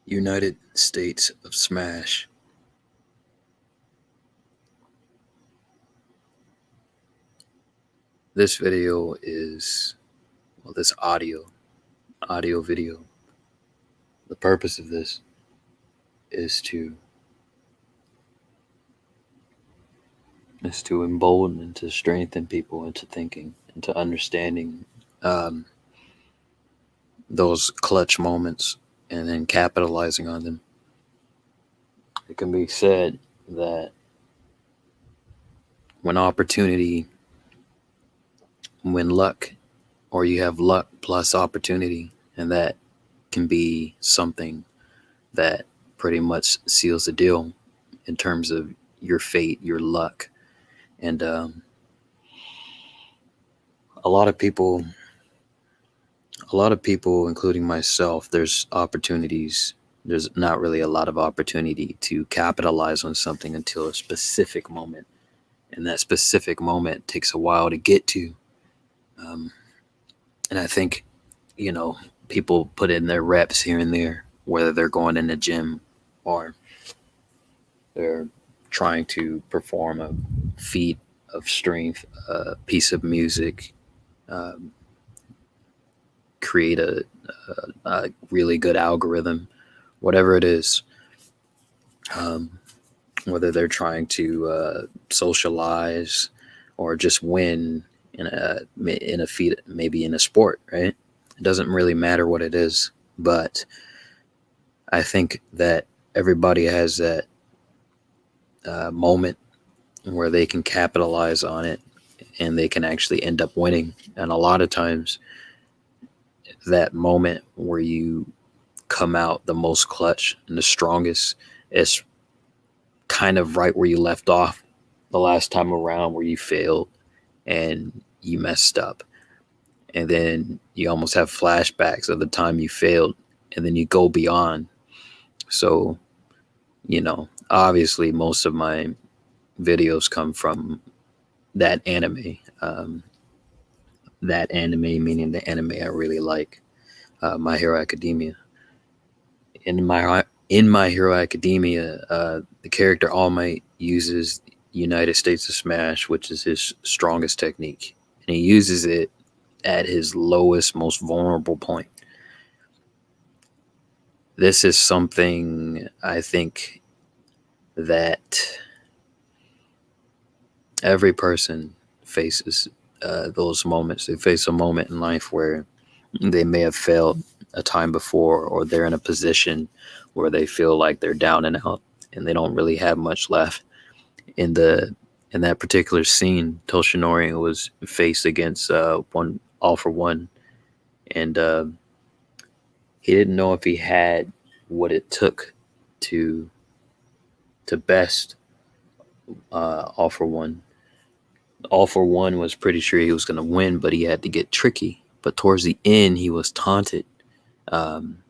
United States of Smash. This video is, this audio video. The purpose of this is to embolden and to strengthen people into thinking, into understanding um, those clutch moments and then capitalizing on them. It can be said that when luck, or you have luck plus opportunity, and that can be something that pretty much seals the deal in terms of your fate, your luck. And a lot of people, including myself, there's opportunities. There's not really a lot of opportunity to capitalize on something until a specific moment. And that specific moment takes a while to get to. Um, and I think, people put in their reps here and there, whether they're going in the gym or they're trying to perform a feat of strength, a piece of music, um, create a really good algorithm, whatever it is. Um, whether they're trying to socialize or just win in a feat, maybe in a sport, right? It doesn't really matter what it is, but I think that everybody has that moment where they can capitalize on it and they can actually end up winning. And a lot of times, that moment where you come out the most clutch and the strongest is kind of right where you left off the last time around, where you failed and you messed up. And then you almost have flashbacks of the time you failed, and then you go beyond. So, obviously, most of my videos come from that anime. That anime meaning the anime I really like, My Hero Academia. In My Hero Academia, the character All Might uses United States of Smash, which is his strongest technique, and he uses it at his lowest, most vulnerable point. This is something I think that every person faces. Those moments. They face a moment in life where they may have failed a time before, or they're in a position where they feel like they're down and out and they don't really have much left. In that particular scene, Toshinori was faced against one All For One, and he didn't know if he had what it took to best All For One. All For One was pretty sure he was going to win, but he had to get tricky. But towards the end, he was taunted. Um,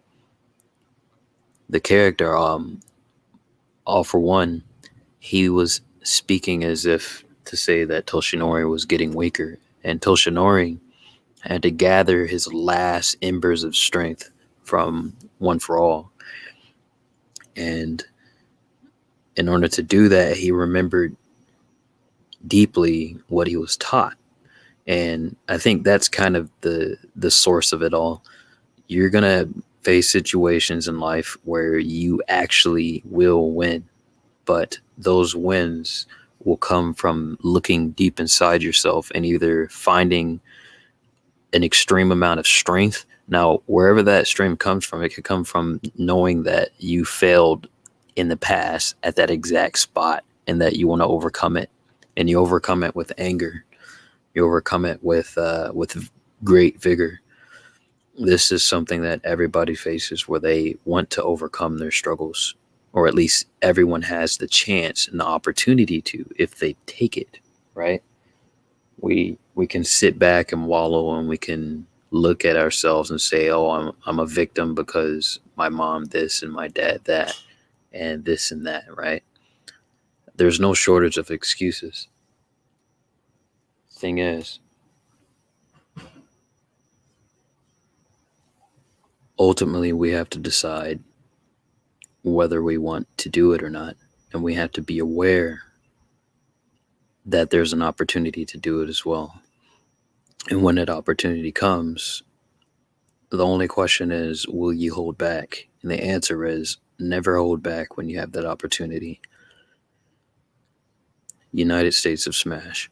the character, All For One, he was speaking as if to say that Toshinori was getting weaker, and Toshinori had to gather his last embers of strength from One For All. And in order to do that, he remembered deeply what he was taught. And I think that's kind of the source of it all. You're going to face situations in life where you actually will win, but those wins will come from looking deep inside yourself and either finding an extreme amount of strength. Now, wherever that strength comes from, it could come from knowing that you failed in the past at that exact spot and that you want to overcome it. And you overcome it with anger. You overcome it with great vigor. This is something that everybody faces, where they want to overcome their struggles, or at least everyone has the chance and the opportunity to, if they take it, right? We can sit back and wallow, and we can look at ourselves and say, "Oh, I'm a victim because my mom this and my dad that and this and that," right? There's no shortage of excuses. Thing is, ultimately we have to decide whether we want to do it or not. And we have to be aware that there's an opportunity to do it as well. And when that opportunity comes, the only question is, will you hold back? And the answer is never hold back when you have that opportunity. United States of Smash.